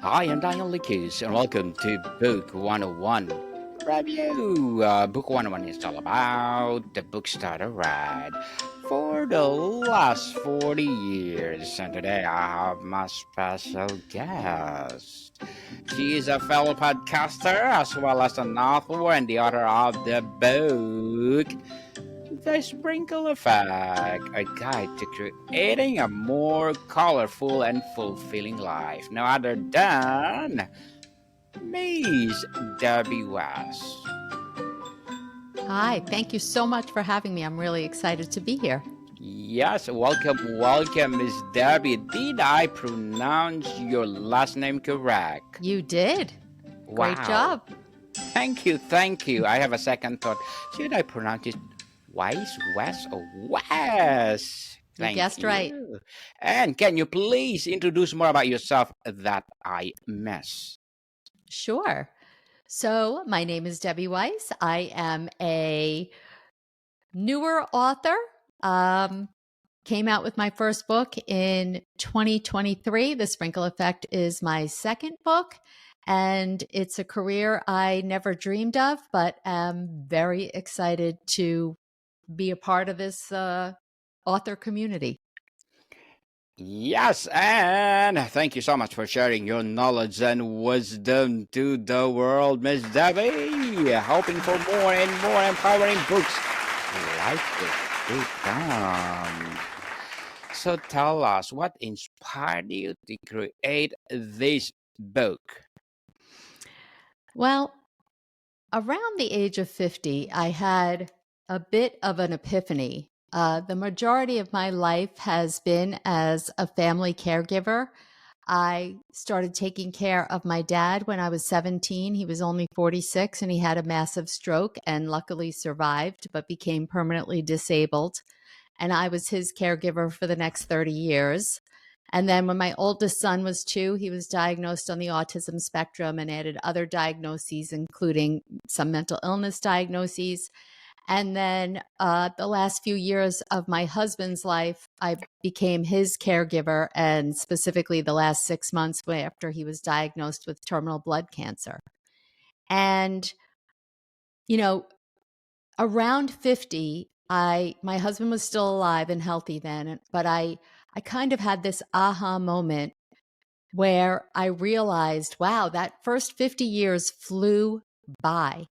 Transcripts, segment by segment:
Hi, I'm Daniel Lickis, and welcome to Book 101 Review. Book 101 is all about the book starter ride for the last 40 years. And today I have my special guest. She is a fellow podcaster as well as an author and the author of the book The Sprinkle Effect, a guide to creating a more colorful and fulfilling life. No other than Miss Debbie Weiss. Hi, thank you so much for having me. I'm really excited to be here. Yes, welcome, Miss Debbie. Did I pronounce your last name correct? You did. Great Wow. job. Thank you. I have a second thought. Should I pronounce it Weiss, West, or West? You Thank guessed right. you. And can you please introduce more about yourself that I miss? Sure. So, my name is Debbie Weiss. I am a newer author. Came out with my first book in 2023. The Sprinkle Effect is my second book, and it's a career I never dreamed of, but am very excited to be a part of this author community. Yes, and thank you so much for sharing your knowledge and wisdom to the world, Miss Debbie. Hoping for more and more empowering books like this to come. So tell us what inspired you to create this book. Well, around the age of 50, I had a bit of an epiphany. The majority of my life has been as a family caregiver. I started taking care of my dad when I was 17. He was only 46 and he had a massive stroke and luckily survived, but became permanently disabled. And I was his caregiver for the next 30 years. And then when my oldest son was 2, he was diagnosed on the autism spectrum and added other diagnoses, including some mental illness diagnoses. And then the last few years of my husband's life, I became his caregiver, and specifically the last 6 months after he was diagnosed with terminal blood cancer. And, you know, around 50, my husband was still alive and healthy then, but I kind of had this aha moment where I realized, wow, that first 50 years flew by.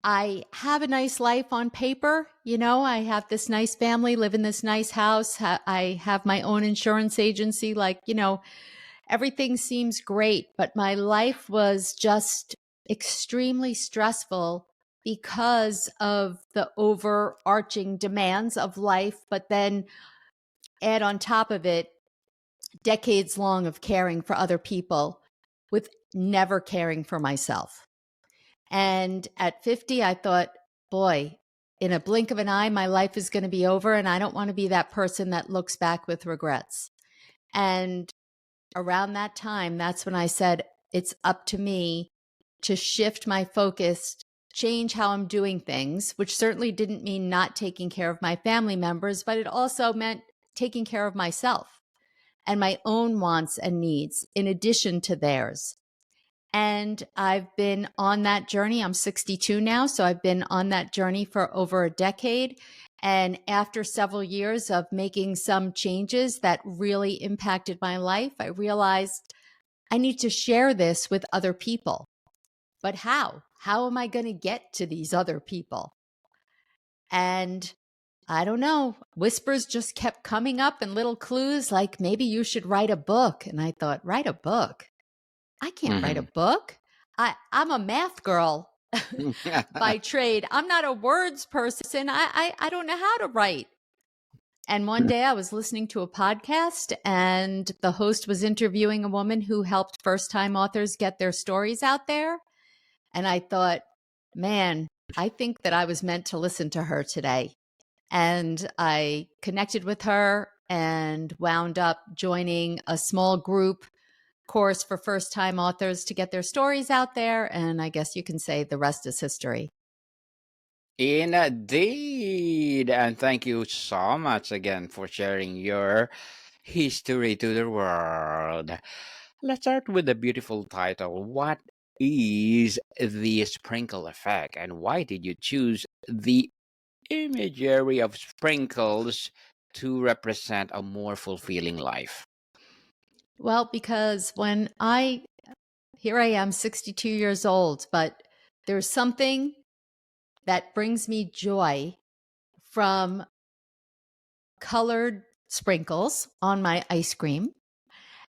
I have a nice life on paper. I have this nice family, live in this nice house. I have my own insurance agency. Everything seems great, but my life was just extremely stressful because of the overarching demands of life, but then add on top of it decades long of caring for other people with never caring for myself. And at 50, I thought, boy, in a blink of an eye, my life is going to be over. And I don't want to be that person that looks back with regrets. And around that time, that's when I said, it's up to me to shift my focus, change how I'm doing things, which certainly didn't mean not taking care of my family members, but it also meant taking care of myself and my own wants and needs in addition to theirs. And I've been on that journey. I'm 62 now, so I've been on that journey for over a decade. And after several years of making some changes that really impacted my life, I realized I need to share this with other people. But how? How am I going to get to these other people? And I don't know. Whispers just kept coming up and little clues like maybe you should write a book. And I thought, write a book? I can't write a book. I'm a math girl by trade. I'm not a words person. I don't know how to write. And one day I was listening to a podcast and the host was interviewing a woman who helped first-time authors get their stories out there. And I thought, man, I think that I was meant to listen to her today. And I connected with her and wound up joining a small group course for first-time authors to get their stories out there. And I guess you can say the rest is history. Indeed. And thank you so much again for sharing your history to the world. Let's start with the beautiful title. What is the sprinkle effect, and why did you choose the imagery of sprinkles to represent a more fulfilling life? Well, because here I am, 62 years old, but there's something that brings me joy from colored sprinkles on my ice cream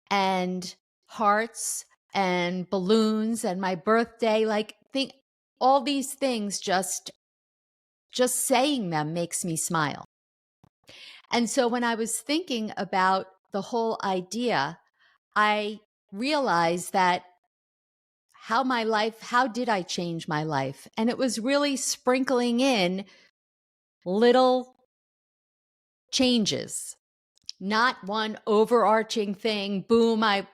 and hearts and balloons and my birthday. Like, think all these things, just saying them makes me smile. And so when I was thinking about the whole idea, I realized that how did I change my life? And it was really sprinkling in little changes, not one overarching thing. Boom, I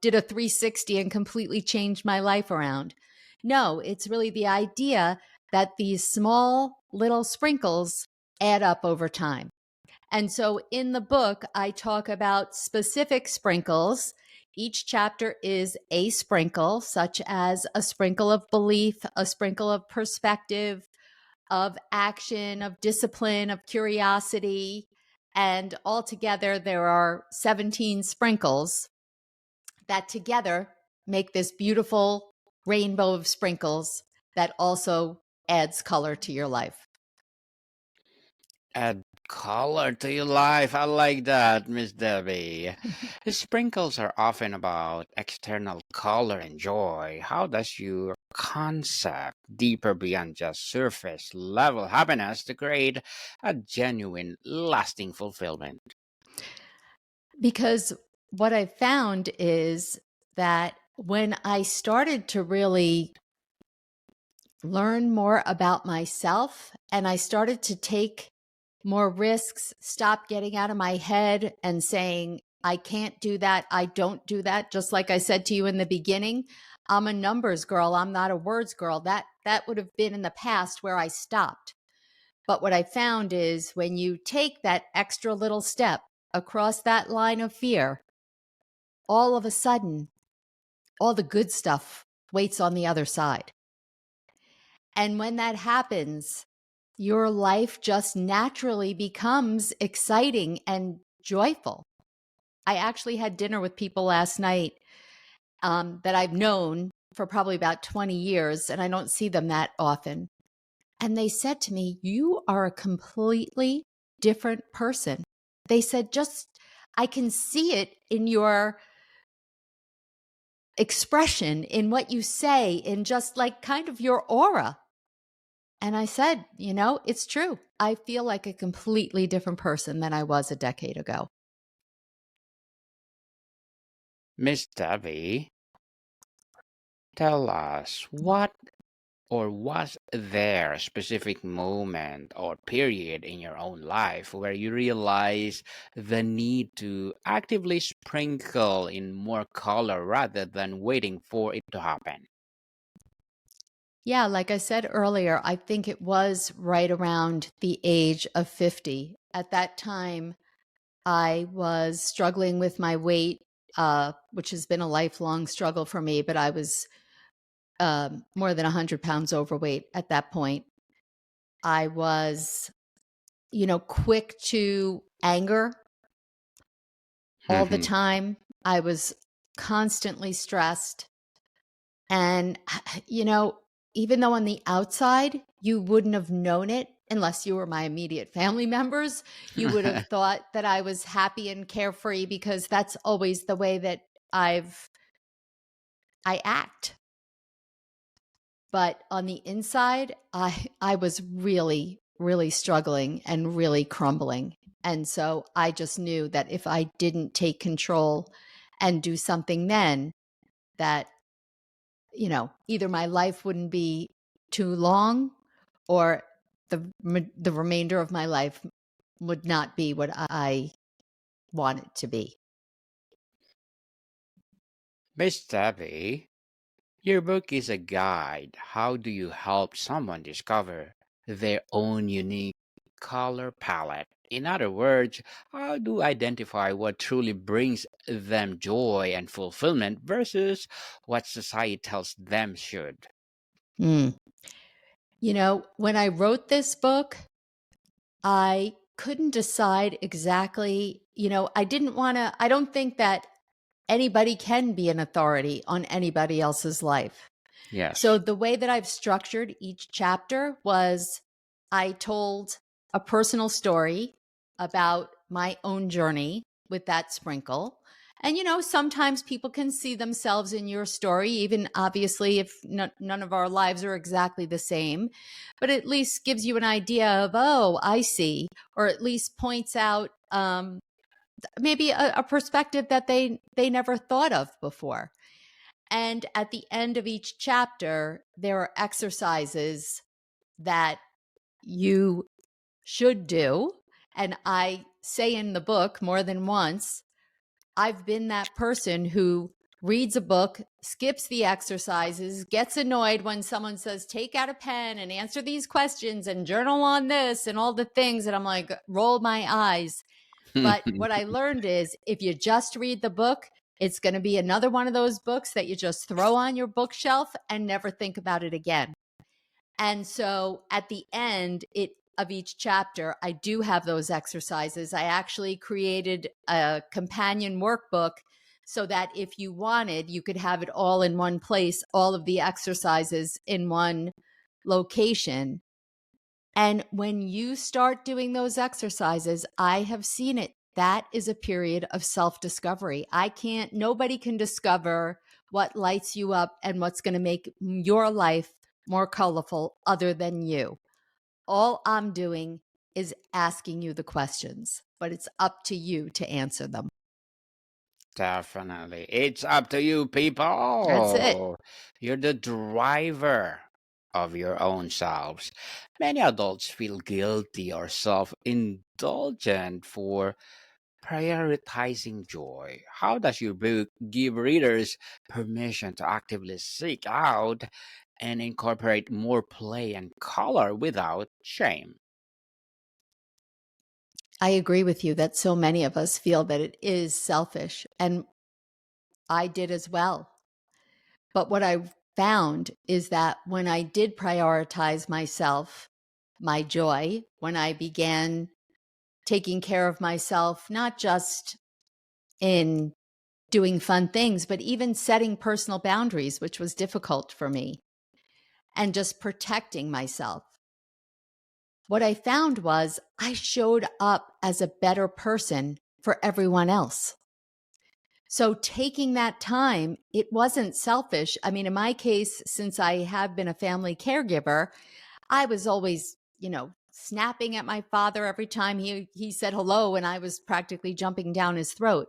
did a 360 and completely changed my life around. No, it's really the idea that these small little sprinkles add up over time. And so in the book, I talk about specific sprinkles. Each chapter is a sprinkle, such as a sprinkle of belief, a sprinkle of perspective, of action, of discipline, of curiosity. And altogether, there are 17 sprinkles that together make this beautiful rainbow of sprinkles that also adds color to your life. Add color to your life. I like that, Miss Debbie. Sprinkles are often about external color and joy. How does your concept deeper beyond just surface level happiness to create a genuine, lasting fulfillment? Because what I found is that when I started to really learn more about myself and I started to take more risks, stop getting out of my head and saying, I can't do that. I don't do that. Just like I said to you in the beginning, I'm a numbers girl. I'm not a words girl. That would have been in the past where I stopped. But what I found is when you take that extra little step across that line of fear, all of a sudden, all the good stuff waits on the other side. And when that happens, your life just naturally becomes exciting and joyful. I actually had dinner with people last night that I've known for probably about 20 years, and I don't see them that often. And they said to me, "You are a completely different person." They said, I can see it in your expression, in what you say, in just like kind of your aura. And I said, it's true. I feel like a completely different person than I was a decade ago. Miss Debbie, tell us what or was there a specific moment or period in your own life where you realize the need to actively sprinkle in more color rather than waiting for it to happen? Yeah, like I said earlier, I think it was right around the age of 50. At that time, I was struggling with my weight, which has been a lifelong struggle for me, but I was more than 100 pounds overweight at that point. I was, quick to anger all the Mhm. time. I was constantly stressed. And, you know, even though on the outside you wouldn't have known it unless you were my immediate family members, you would have thought that I was happy and carefree because that's always the way that I act. But on the inside, I was really, really struggling and really crumbling. And so I just knew that if I didn't take control and do something then, that either my life wouldn't be too long or the remainder of my life would not be what I want it to be. Miss Debbie, your book is a guide. How do you help someone discover their own unique color palette. In other words, how to identify what truly brings them joy and fulfillment versus what society tells them should. Mm. When I wrote this book, I couldn't decide exactly, I didn't want to, I don't think that anybody can be an authority on anybody else's life. So Yes. the way that I've structured each chapter was I told a personal story about my own journey with that sprinkle. And, sometimes people can see themselves in your story, even obviously if none of our lives are exactly the same, but at least gives you an idea of, oh, I see, or at least points out maybe a perspective that they never thought of before. And at the end of each chapter, there are exercises that you should do. And I say in the book more than once, I've been that person who reads a book, skips the exercises, gets annoyed when someone says, take out a pen and answer these questions and journal on this and all the things. And I'm like, roll my eyes. But what I learned is if you just read the book, it's going to be another one of those books that you just throw on your bookshelf and never think about it again. And so at the end of each chapter, I do have those exercises. I actually created a companion workbook so that if you wanted, you could have it all in one place, all of the exercises in one location. And when you start doing those exercises, I have seen it. That is a period of self discovery. Nobody can discover what lights you up and what's going to make your life more colorful other than you. All I'm doing is asking you the questions, but it's up to you to answer them. Definitely. It's up to you, That's it. people. You're the driver of your own selves. Many adults feel guilty or self indulgent for prioritizing joy. How does your book give readers permission to actively seek out and incorporate more play and color without shame? I agree with you that so many of us feel that it is selfish, and I did as well. But what I found is that when I did prioritize myself, my joy, when I began taking care of myself, not just in doing fun things, but even setting personal boundaries, which was difficult for me, and just protecting myself. What I found was I showed up as a better person for everyone else. So taking that time, it wasn't selfish. I mean, in my case, since I have been a family caregiver, I was always, snapping at my father every time he said hello and I was practically jumping down his throat.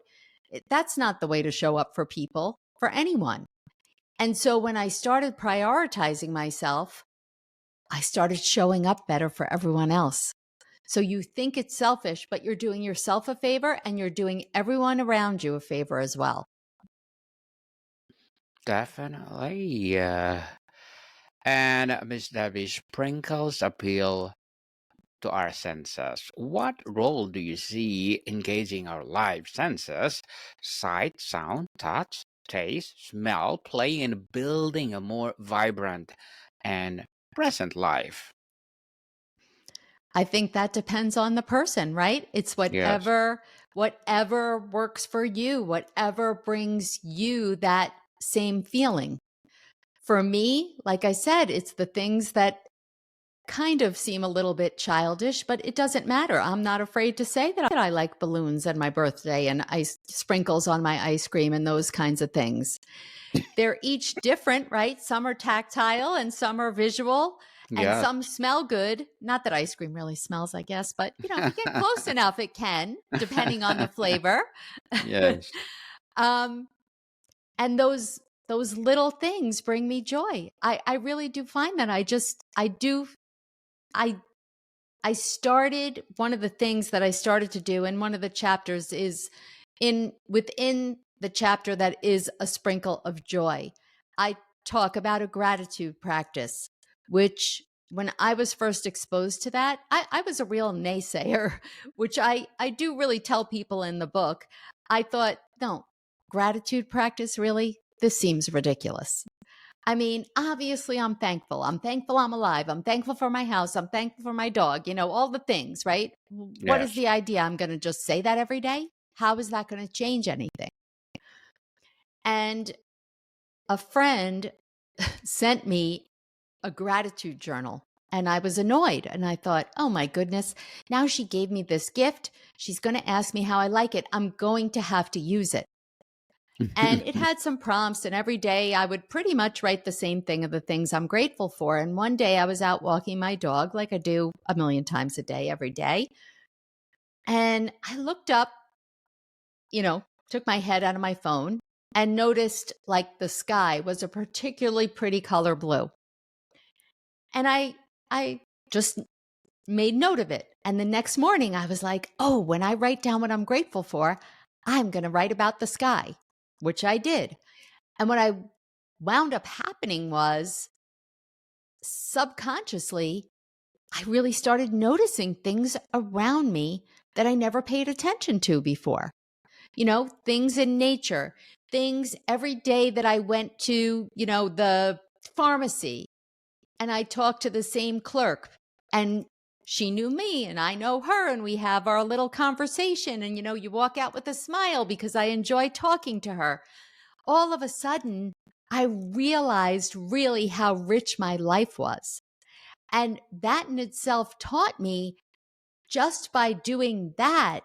That's not the way to show up for people, for anyone. And so when I started prioritizing myself, I started showing up better for everyone else. So you think it's selfish, but you're doing yourself a favor and you're doing everyone around you a favor as well. Definitely. And Miss Debbie, sprinkles appeal to our senses. What role do you see engaging our live senses, sight, sound, touch, taste, smell, play in building a more vibrant and present life? I think that depends on the person, right? It's Yes. whatever works for you, whatever brings you that same feeling. For me, like I said, it's the things that kind of seem a little bit childish, but it doesn't matter. I'm not afraid to say that I like balloons and my birthday and ice sprinkles on my ice cream and those kinds of things. They're each different, right? Some are tactile and some are visual and Yes. some smell good. Not that ice cream really smells, I guess, but if you get close enough, it can, depending on the flavor. Yes. um, and those little things bring me joy. I really do find that I I started one of the things that I started to do in one of the chapters is in within the chapter that is a sprinkle of joy. I talk about a gratitude practice, which when I was first exposed to that, I was a real naysayer, which I do really tell people in the book. I thought, no, gratitude practice, really? This seems ridiculous. I mean, obviously, I'm thankful. I'm thankful I'm alive. I'm thankful for my house. I'm thankful for my dog, all the things, right? What is Yes. the idea? I'm going to just say that every day? How is that going to change anything? And a friend sent me a gratitude journal. And I was annoyed. And I thought, oh my goodness, now she gave me this gift. She's going to ask me how I like it. I'm going to have to use it. And it had some prompts. And every day I would pretty much write the same thing of the things I'm grateful for. And one day I was out walking my dog, like I do a million times a day, every day. And I looked up, took my head out of my phone and noticed like the sky was a particularly pretty color blue. And I just made note of it. And the next morning I was like, oh, when I write down what I'm grateful for, I'm going to write about the sky, which I did. And what I wound up happening was subconsciously, I really started noticing things around me that I never paid attention to before. Things in nature, things every day that I went to, the pharmacy and I talked to the same clerk and she knew me and I know her and we have our little conversation and you walk out with a smile because I enjoy talking to her. All of a sudden, I realized really how rich my life was. And that in itself taught me just by doing that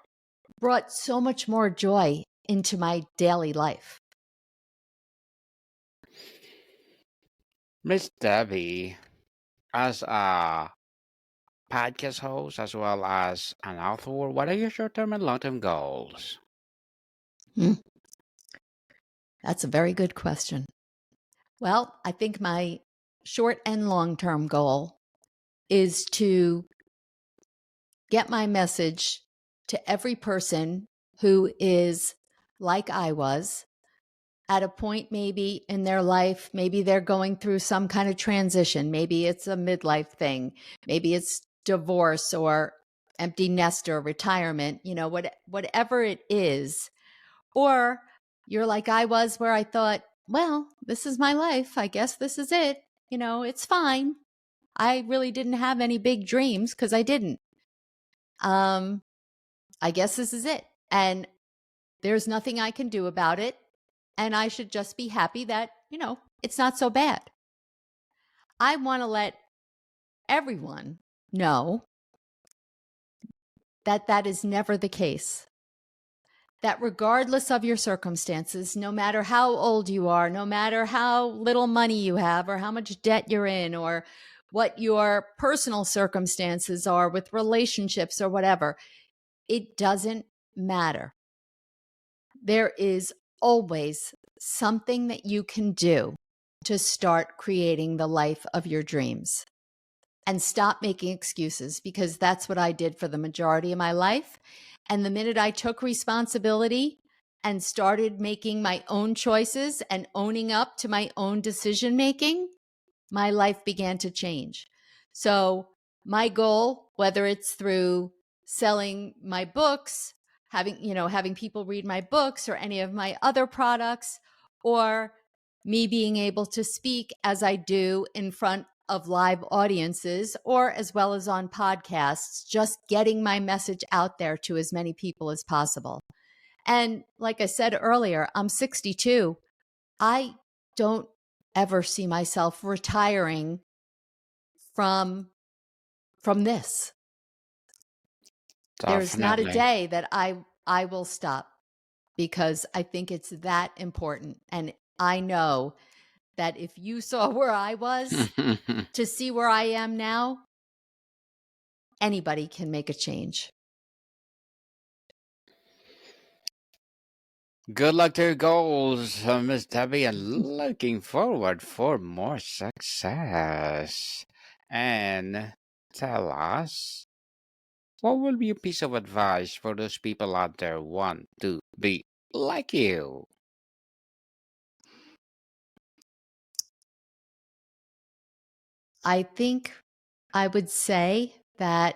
brought so much more joy into my daily life. Miss Debbie, as a podcast host as well as an author, what are your short term and long term goals? Hmm. That's a very good question. Well, I think my short and long term goal is to get my message to every person who is like I was at a point maybe in their life. Maybe they're going through some kind of transition. Maybe it's a midlife thing. Maybe it's divorce or empty nester, retirement, whatever it is. Or you're like I was, where I thought, well, this is my life. I guess this is it. It's fine. I really didn't have any big dreams because I didn't. Um, I guess this is it. And there's nothing I can do about it. And I should just be happy that, it's not so bad. I want to let everyone know that that is never the case. That regardless of your circumstances, no matter how old you are, no matter how little money you have, or how much debt you're in, or what your personal circumstances are with relationships or whatever, it doesn't matter. There is always something that you can do to start creating the life of your dreams. And stop making excuses, because that's what I did for the majority of my life. And the minute I took responsibility and started making my own choices and owning up to my own decision making, my life began to change. So my goal, whether it's through selling my books, having people read my books or any of my other products, or me being able to speak as I do in front of live audiences, or as well as on podcasts, just getting my message out there to as many people as possible. And like I said earlier, I'm 62. I don't ever see myself retiring from this. There's not a Definitely. day that I will stop, because I think it's that important. And I know that if you saw where I was to see where I am now, anybody can make a change. Good luck to your goals, Miss Debbie, and looking forward for more success. And tell us, what will be a piece of advice for those people out there who want to be like you? I think I would say that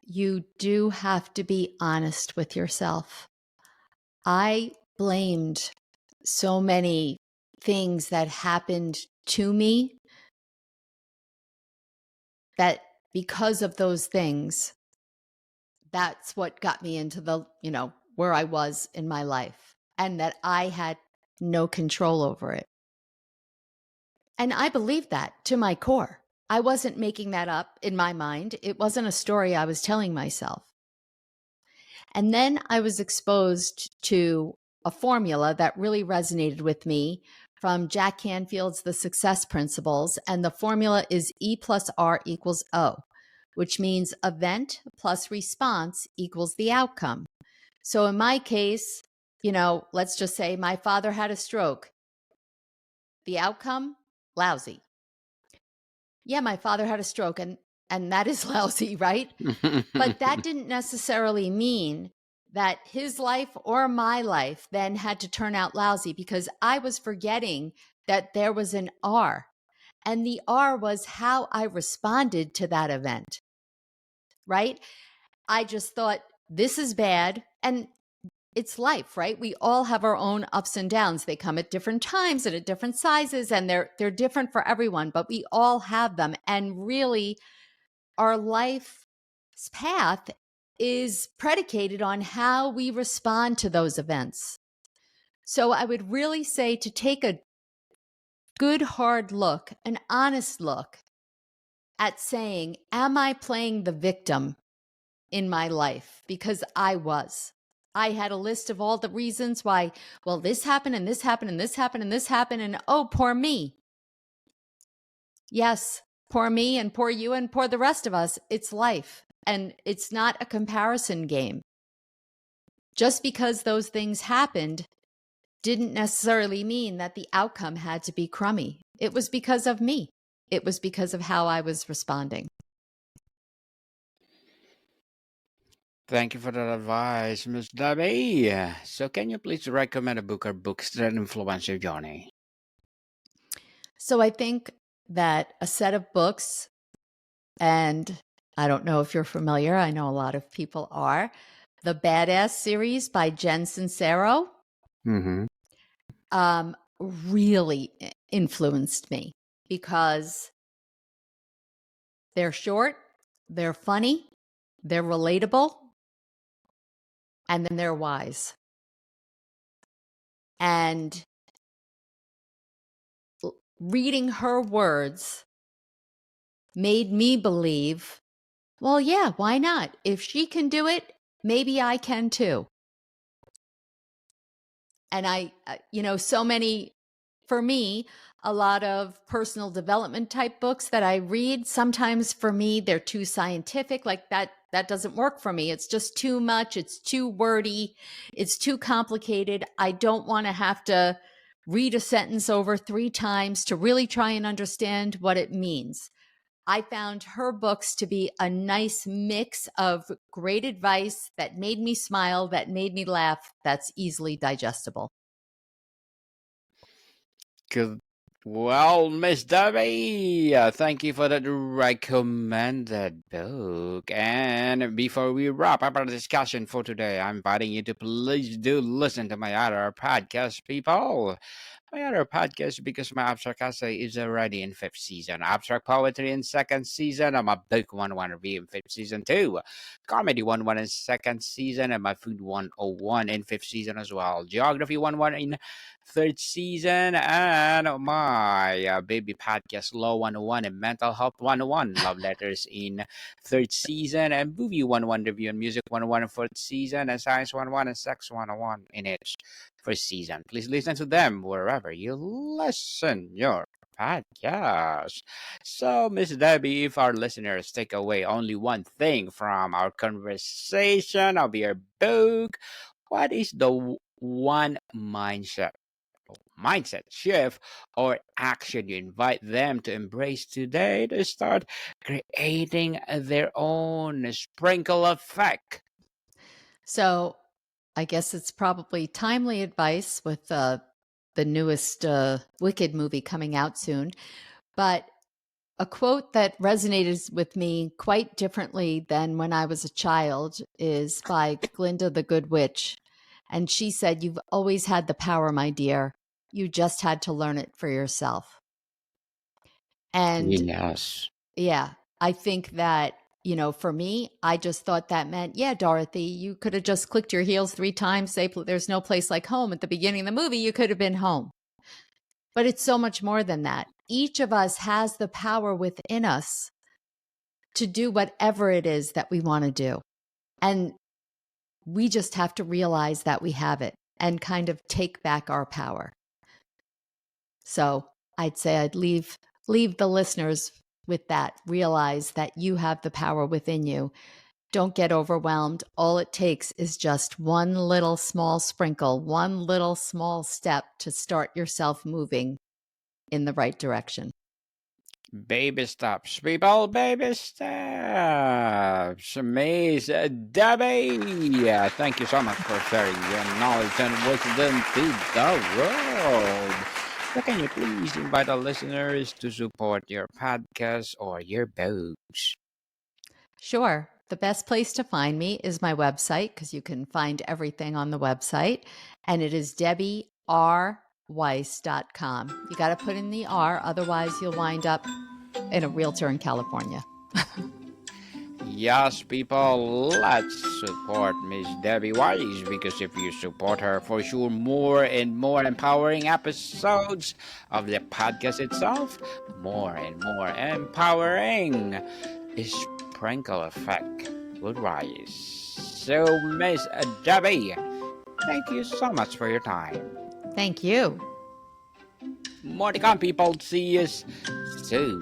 you do have to be honest with yourself. I blamed so many things that happened to me that because of those things, that's what got me into where I was in my life, and that I had no control over it. And I believed that to my core. I wasn't making that up in my mind. It wasn't a story I was telling myself. And then I was exposed to a formula that really resonated with me from Jack Canfield's The Success Principles. And the formula is E plus R equals O, which means event plus response equals the outcome. So in my case, let's just say my father had a stroke. The outcome, lousy. Yeah, my father had a stroke, and that is lousy, right? But that didn't necessarily mean that his life or my life then had to turn out lousy, because I was forgetting that there was an R. And the R was how I responded to that event, right? I just thought, this is bad. And it's life, right? We all have our own ups and downs. They come at different times and at different sizes, and they're different for everyone, but we all have them. And really, our life's path is predicated on how we respond to those events. So I would really say to take a good, hard look, an honest look at saying, am I playing the victim in my life? Because I was. I had a list of all the reasons why, well, this happened and this happened and this happened and this happened, and oh, poor me. Yes, poor me and poor you and poor the rest of us. It's life. And it's not a comparison game. Just because those things happened didn't necessarily mean that the outcome had to be crummy. It was because of me. It was because of how I was responding. Thank you for that advice, Miss Debbie. So, can you please recommend a book or books that influence your journey? So I think that a set of books, and I don't know if you're familiar, I know a lot of people are, the Badass series by Jen Sincero, Mm-hmm. really influenced me because they're short, they're funny, they're relatable, and then they're wise. And reading her words made me believe, well, yeah, why not? If she can do it, maybe I can too. And so many, for me, a lot of personal development type books that I read, sometimes for me, they're too scientific. Like that doesn't work for me. It's just too much. It's too wordy. It's too complicated. I don't want to have to read a sentence over 3 times to really try and understand what it means. I found her books to be a nice mix of great advice that made me smile, that made me laugh, that's easily digestible. Good. Well, Miss Debbie, thank you for that recommended book. And before we wrap up our discussion for today, I'm inviting you to please do listen to my other podcast, people. My other podcast, because my abstract essay is already in 5th season. Abstract poetry in 2nd season. I'm a book 101 review in 5th season too. Comedy 101 in 2nd season, and my food 101 in 5th season as well. Geography 101 in 3rd season, and my baby podcast Law 101 and Mental Health 101. Love letters in 3rd season, and movie 101 review and music 101 in 4th season, and science 101 and sex 101 in its 1st season. Please listen to them wherever you listen your podcast. So, Miss Debbie, if our listeners take away only one thing from our conversation of your book, what is the one mindset shift or action you invite them to embrace today to start creating their own sprinkle effect? So I guess it's probably timely advice with the newest Wicked movie coming out soon. But A quote that resonated with me quite differently than when I was a child is by Glinda the Good Witch. And she said, "You've always had the power, my dear. You just had to learn it for yourself." And Yes. yeah, I think that, for me, I just thought that meant, yeah, Dorothy, you could have just clicked your heels 3 times, say, "There's no place like home." At the beginning of the movie, you could have been home. But it's so much more than that. Each of us has the power within us to do whatever it is that we want to do. And we just have to realize that we have it and kind of take back our power. So I'd say I'd leave the listeners with that. Realize that you have the power within you. Don't get overwhelmed. All it takes is just one little small sprinkle, one little small step to start yourself moving in the right direction. Baby steps, people, baby steps. Miss Debbie, thank you so much for sharing your knowledge and wisdom to the world. So can you please invite our listeners to support your podcast or your books? Sure. The best place to find me is my website because you can find everything on the website. And it is DebbieRWeiss.com. You got to put in the R, otherwise, you'll wind up in a realtor in California. Yes, people, let's support Miss Debbie Weiss because if you support her, for sure, more and more empowering episodes of the podcast itself, more and more empowering sprinkle effect will rise. So, Miss Debbie, thank you so much for your time. Thank you. More to come, people. See you soon.